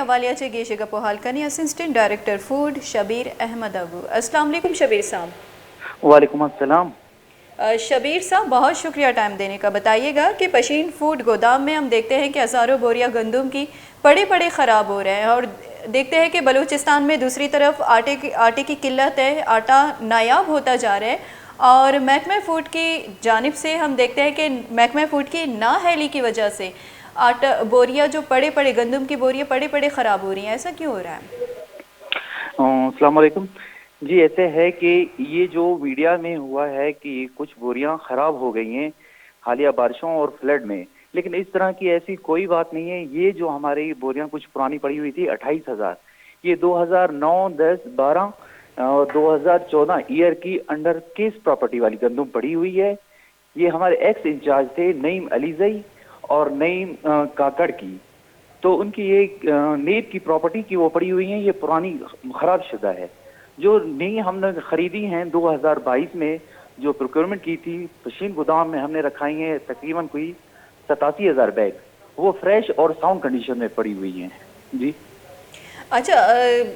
वालिया चे गेशे का पोहाल कनी assistant director food Shabir Ahmad Abu. अस्सलाम वालेकुम शबीर साहब। वालेकुम अस्सलाम। शबीर साहब बहुत शुक्रिया टाइम देने का। बताइएगा कि पशीन फूड गोदाम में हम देखते हैं कि हज़ारों बोरियां गंदम की पड़े पड़े ख़राब हो रहे हैं और देखते हैं कि बलूचिस्तान में दूसरी तरफ आटे की किल्लत है, आटा नायाब होता जा रहा है और महकमा फ़ूड की जानिब से हम देखते हैं कि महकमा फ़ूड की नाअहली की वजह से आटा बोरियां जो पड़े पड़े गंदम की बोरियां पड़े पड़े ख़राब हो रही हैं। ऐसा क्यों हो रहा है? अस्सलाम वालेकुम जी। ऐसे है कि ये जो मीडिया में हुआ है कि कुछ बोरियां खराब हो गई हैं हालिया बारिशों और फ्लड में, लेकिन इस तरह की ऐसी कोई बात नहीं है। ये जो हमारी बोरियां कुछ पुरानी पड़ी हुई थी 28,000, ये 2009, 10, 12 और 2014 ईयर की अंडर केस प्रॉपर्टी वाली गंदम पड़ी हुई है। ये हमारे एक्स इंचार्ज थे नईम अलीजई और नईम काकड़ की, तो उनकी ये नेब की प्रॉपर्टी की वो पड़ी हुई है। ये पुरानी खराब शुदा है। जो नई हमने खरीदी हैं 2022 में, जो प्रोक्योरमेंट की थी पशीन गोदाम में हमने रखाई है तकरीबन कोई 87,000 बैग, वो फ्रेश और साउंड कंडीशन में पड़ी हुई हैं जी। अच्छा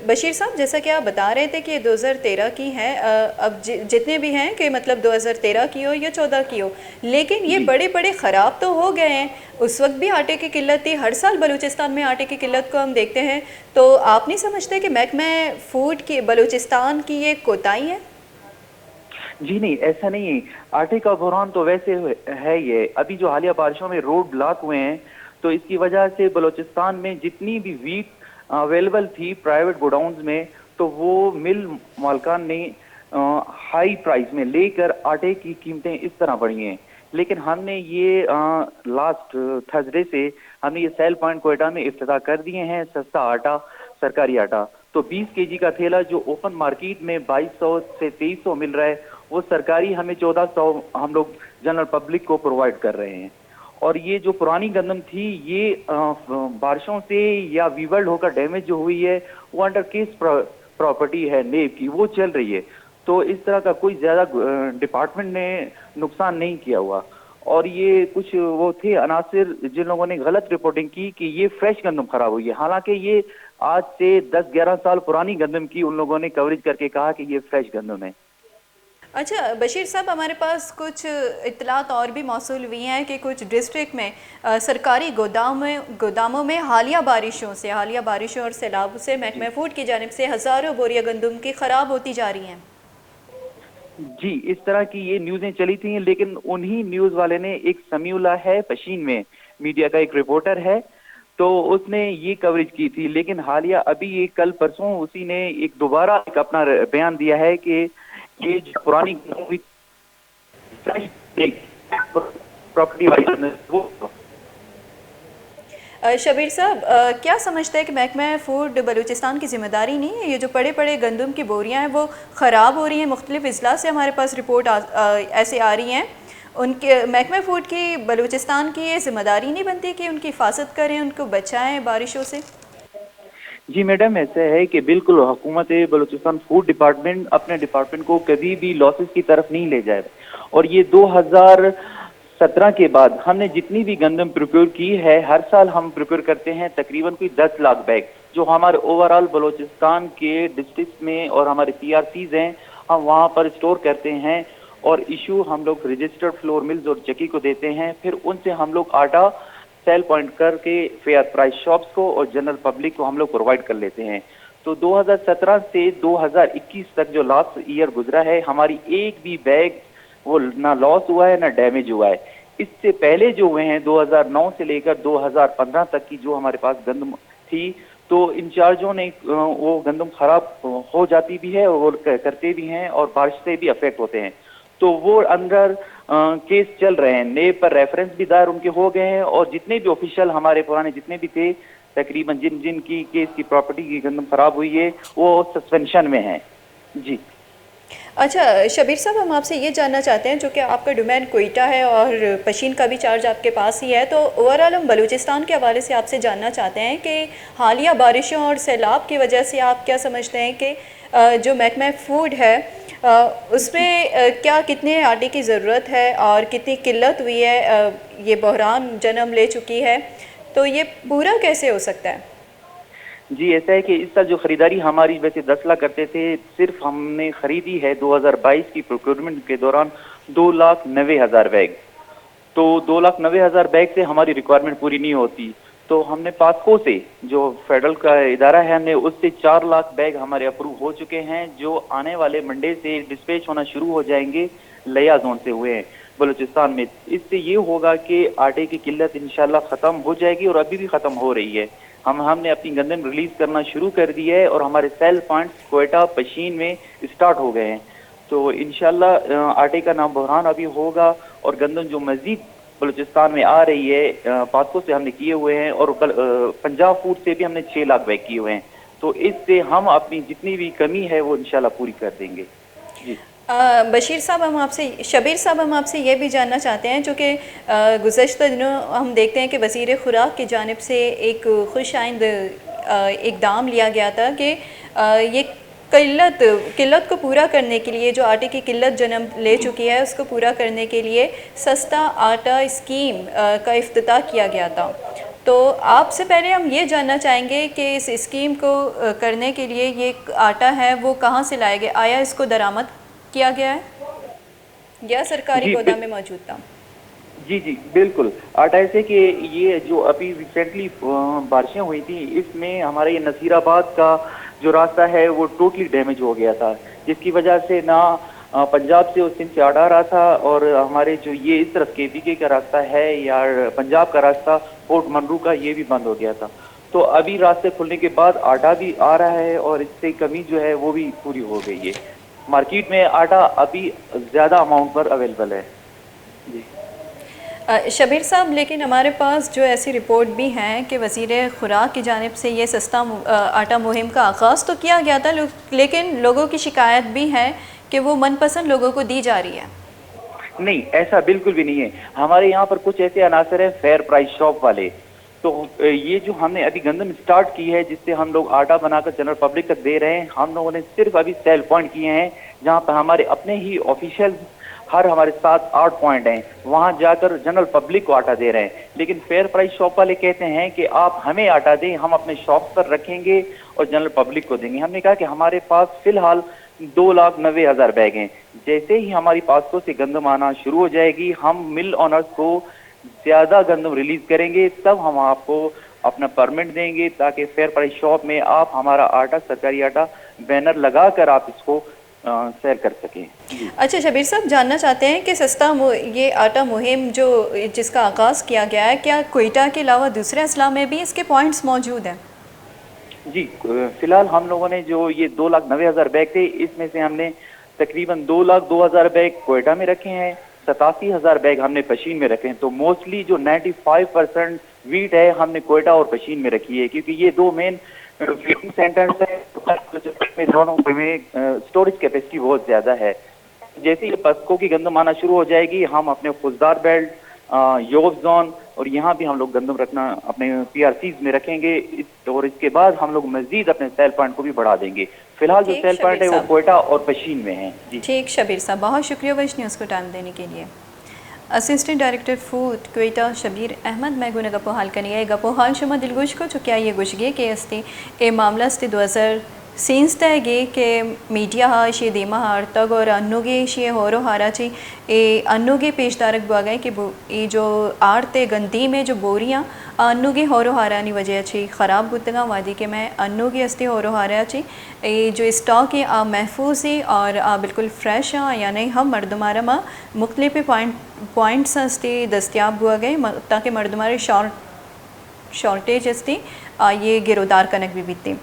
बशीर साहब, जैसा कि आप बता रहे थे कि ये 2013 की हैं, अब जितने भी हैं कि मतलब 2013 की हो या 14 की हो, लेकिन ये बड़े बड़े ख़राब तो हो गए हैं। उस वक्त भी आटे की किल्लत थी, हर साल बलूचिस्तान में आटे की किल्लत को हम देखते हैं। तो आप नहीं समझते कि महकमा फ़ूड की बलूचिस्तान की ये कोताही है? जी नहीं, ऐसा नहीं है। आटे का बहरान तो वैसे है। ये अभी जो हालिया बारिशों में रोड ब्लॉक हुए हैं, तो इसकी वजह से बलूचिस्तान में जितनी भी वीट अवेलेबल थी प्राइवेट गोडाउन्स में, तो वो मिल मालकान ने हाई प्राइस में लेकर आटे की कीमतें इस तरह बढ़ी हैं। लेकिन हमने ये लास्ट थर्सडे से हमने ये सेल पॉइंट कोयटा में इफ्तिताह कर दिए हैं सस्ता आटा, सरकारी आटा। तो 20 केजी का थैला जो ओपन मार्केट में 2200 से 2300 मिल रहा है, वो सरकारी हमें 1400 हम लोग जनरल पब्लिक को प्रोवाइड कर रहे हैं। और ये जो पुरानी गंदम थी, ये बारिशों से या वीवर्ड होकर डैमेज जो हुई है, वो अंडर केस प्रॉपर्टी है नेब की, वो चल रही है। तो इस तरह का कोई ज्यादा डिपार्टमेंट ने नुकसान नहीं किया हुआ। और ये कुछ वो थे अनासिर जिन लोगों ने गलत रिपोर्टिंग की कि ये फ्रेश गंदम खराब हुई है, हालांकि ये आज से 10-11 साल पुरानी गंदम की उन लोगों ने कवरेज करके कहा कि ये फ्रेश गंदम है। अच्छा बशीर साहब, हमारे पास कुछ इत्तलात और भी मौसूल हुई हैं कि कुछ डिस्ट्रिक्ट में सरकारी गोदामों में हालिया बारिशों और सैलाब से महकमा फ़ूड की जानिब से हज़ारों बोरियां गंदम की ख़राब होती जा रही हैं। जी, इस तरह की ये न्यूज़ें चली थी, लेकिन उन्हीं न्यूज़ वाले ने, एक समीउल्लाह है पशीन में मीडिया का एक रिपोर्टर है, तो उसने ये कवरेज की थी। लेकिन हालिया अभी ये कल परसों उसी ने एक दोबारा एक अपना बयान दिया है कि ये जो पुरानी प्रॉपर्टी वाली वो। शबीर साहब, क्या समझते हैं कि महकमा फ़ूड बलूचिस्तान की ज़िम्मेदारी नहीं है? ये जो पड़े पड़े गंदम की बोरियां हैं वो ख़राब हो रही हैं, मुख्तलिफ़ अजला से हमारे पास रिपोर्ट ऐसे आ रही हैं। उनके महकमा फ़ूड की बलूचिस्तान की ये ज़िम्मेदारी नहीं बनती कि उनकी हिफाजत करें, उनको बचाएं बारिशों से? जी मैडम, ऐसा है कि बिल्कुल हुकूमत बलूचिस्तान फूड डिपार्टमेंट अपने डिपार्टमेंट को कभी भी लॉसेस की तरफ नहीं ले जाए। और ये 2017 के बाद हमने जितनी भी गंदम प्रिपेयर की है, हर साल हम प्रिपेयर करते हैं तकरीबन कोई 10 लाख बैग, जो हमारे ओवरऑल बलूचिस्तान के डिस्ट्रिक्ट में और हमारे PRCs हैं, हम वहाँ पर स्टोर करते हैं और इशू हम लोग रजिस्टर्ड फ्लोर मिल्स और चक्की को देते हैं। फिर उनसे हम लोग आटा सेल पॉइंट करके फेयर प्राइस शॉप्स को और जनरल पब्लिक को हम लोग प्रोवाइड कर लेते हैं। तो 2017 से 2021 तक जो लास्ट ईयर गुजरा है, हमारी एक भी बैग वो ना लॉस हुआ है ना डैमेज हुआ है। इससे पहले जो हुए हैं 2009 से लेकर 2015 तक की जो हमारे पास गंदम थी, तो इंचार्जों ने वो गंदम खराब हो जाती भी है और वो करते भी हैं और बारिश से भी अफेक्ट होते हैं। तो वो अंदर केस चल रहे हैं, नेब पर रेफरेंस भी दायर उनके हो गए हैं और जितने भी ऑफिशियल हमारे पुराने जितने भी थे, तकरीबन जिन जिन की केस की प्रॉपर्टी की गंदम खराब हुई है, वो सस्पेंशन में हैं जी। अच्छा शबीर साहब, हम आपसे ये जानना चाहते हैं, जो कि आपका डोमेन कोयटा है और पशीन का भी चार्ज आपके पास ही है, तो ओवरऑल हम बलूचिस्तान के हवाले से आपसे जानना चाहते हैं कि हालिया बारिशों और सैलाब की वजह से आप क्या समझते हैं कि जो महकमा फ़ूड है उसमें क्या कितने आटे की ज़रूरत है और कितनी किल्लत हुई है, ये बहरान जन्म ले चुकी है, तो ये पूरा कैसे हो सकता है? جی ایسا ہے کہ اس سال جو خریداری ہماری ویسے 10 لاکھ کرتے تھے، صرف ہم نے خریدی ہے 2022 کی پروکیورمنٹ کے دوران 2,90,000 بیگ. تو 2,90,000 بیگ سے ہماری ریکوائرمنٹ پوری نہیں ہوتی. تو ہم نے پاسکو سے جو فیڈرل کا ادارہ ہے، ہم نے اس سے 4 لاکھ بیگ ہمارے اپروو ہو چکے ہیں، جو آنے والے منڈے سے ڈسپیچ ہونا شروع ہو جائیں گے. لیا زون سے ہوئے ہیں بلوچستان میں. اس سے یہ ہوگا کہ آٹے کی قلت انشاءاللہ ختم ہو جائے گی، اور ابھی بھی ختم ہو رہی ہے. ہم نے اپنی گندم ریلیز کرنا شروع کر دی ہے، اور ہمارے سیل پوائنٹس کوئٹہ، پشین میں اسٹارٹ ہو گئے ہیں. تو انشاءاللہ آٹے کا نام بحران ابھی ہوگا، اور گندم جو مزید بلوچستان میں آ رہی ہے پاسکو سے ہم نے کیے ہوئے ہیں، اور پنجاب فوڈ سے بھی ہم نے 6 لاکھ بیگ کیے ہوئے ہیں. تو اس سے ہم اپنی جتنی بھی کمی ہے وہ انشاءاللہ پوری کر دیں گے. جی بشیر صاحب، شبیر صاحب، ہم آپ سے یہ بھی جاننا چاہتے ہیں، چونکہ گزشتہ دنوں ہم دیکھتے ہیں کہ وزیر خوراک کی جانب سے ایک خوش آئند اقدام لیا گیا تھا کہ یہ قلت کو پورا کرنے کے لیے، جو آٹے کی قلت جنم لے چکی ہے، اس کو پورا کرنے کے لیے سستا آٹا اسکیم کا افتتاح کیا گیا تھا. تو آپ سے پہلے ہم یہ جاننا چاہیں گے کہ اس اسکیم کو کرنے کے لیے یہ آٹا ہے وہ کہاں سے لایا گیا؟ آیا اس کو درآمد کیا گیا ہے یا سرکاری گودام میں موجود تھا؟ جی بالکل. آٹا ایسے کہ یہ جو ابھی ریسنٹلی بارشیں ہوئی تھیں، اس میں ہمارے یہ نصیر آباد کا جو راستہ ہے وہ ٹوٹلی ڈیمیج ہو گیا تھا، جس کی وجہ سے نہ پنجاب سے اور سندھ سے آٹا آ رہا تھا، اور ہمارے جو یہ اس طرف کے پی کے کا راستہ ہے یا پنجاب کا راستہ پورٹ منرو کا، یہ بھی بند ہو گیا تھا. تو ابھی راستے کھلنے کے بعد آٹا بھی آ رہا ہے، اور اس سے کمی جو ہے وہ بھی پوری ہو گئی ہے. مارکیٹ میں آٹا ابھی زیادہ اماؤنٹ پر اویلیبل ہے. جی شبیر صاحب، لیکن ہمارے پاس جو ایسی رپورٹ بھی ہیں کہ وزیر خوراک کی جانب سے یہ سستا آٹا مہم کا آغاز تو کیا گیا تھا، لیکن لوگوں کی شکایت بھی ہے کہ وہ من پسند لوگوں کو دی جا رہی ہے. نہیں، ایسا بالکل بھی نہیں ہے. ہمارے یہاں پر کچھ ایسے عناصر ہیں فیئر پرائز شاپ والے. تو یہ جو ہم نے ابھی گندم اسٹارٹ کی ہے، جس سے ہم لوگ آٹا بنا کر جنرل پبلک تک دے رہے ہیں، ہم لوگوں نے صرف ابھی سیل پوائنٹ کیے ہیں، جہاں پر ہمارے اپنے ہی آفیشیل ہمارے 7-8 پوائنٹ ہیں، وہاں جا کر جنرل پبلک کو آٹا دے رہے ہیں. لیکن فیئر پرائز شاپ والے کہتے ہیں کہ آپ ہمیں آٹا دیں، ہم اپنے شاپ پر رکھیں گے اور جنرل پبلک کو دیں گے. ہم نے کہا کہ ہمارے پاس فی الحال 2,90,000 بیگ ہیں. جیسے ہی ہماری پاسکو سے گندم آنا شروع ہو جائے گی، ہم مل آنرز کو زیادہ گندم ریلیز کریں گے، تب ہم آپ کو اپنا پرمٹ دیں گے، تاکہ فیئر پرائز شاپ میں آپ ہمارا آٹا، سرکاری آٹا بینر لگا کر آپ اس کو سیل کر سکیں. اچھا شبیر صاحب، جاننا چاہتے ہیں کہ سستا یہ آٹا مہم جس کا آغاز کیا گیا ہے، کیا کوئٹہ کے علاوہ دوسرے اضلاع میں بھی اس کے پوائنٹس موجود ہیں؟ جی فی الحال ہم لوگوں نے جو یہ 2,90,000 بیگ تھے، اس میں سے ہم نے تقریباً 2,02,000 بیگ کوئٹہ میں رکھے ہیں، 87,000 بیگ ہم نے پشین میں رکھے ہیں. تو موسٹلی جو 95% ویٹ ہے ہم نے کوئٹہ اور پشین میں رکھی ہے، کیونکہ یہ دو مین فیڈنگ سینٹرز ہیں، دونوں میں اسٹوریج کیپیسٹی بہت زیادہ ہے. جیسے ہی پسکو کی گندم آنا شروع ہو جائے گی، ہم اپنے خزدار بیلٹ، یوب زون اور یہاں بھی ہم لوگ گندم رکھنا اپنے پی آر سیز میں رکھیں گے، اور اس کے بعد ہم لوگ مزید اپنے سیل پوائنٹ کو بھی بڑھا دیں گے. فی الحال جو سیل پوائنٹ ہے وہ کوئٹہ اور پشین میں ہیں. جی ٹھیک شبیر صاحب، بہت شکریہ ویش نیوز کو ٹائم دینے کے لیے. Assistant director food Quetta Shabbir Ahmed میگون گپو حال کنیے گپو حال شما دلگوش کو چکیا یہ گوشگی کے استی اے معاملہ استی 2023 گے کہ میڈیا شی دیما ہارتگ اور انوگے شی ہورو ہارا چی اے انوگے پیش دارک بوا گئے کہ یہ جو آڑتے گندی میں جو بوریاں انوگے ہورو ہارانی وجہ چی خراب گتگاں وادی کے میں انوگے استے ہورو ہارا چی یہ جو اسٹاک ہے محفوظ ہے اور بالکل فریش ہیں، یعنی ہم مردمارا میں مختلف پوائنٹس استے دستیاب ہوا گئے تاکہ مردمارے شارٹیج استے یہ گرودار کنک بھی بیتے.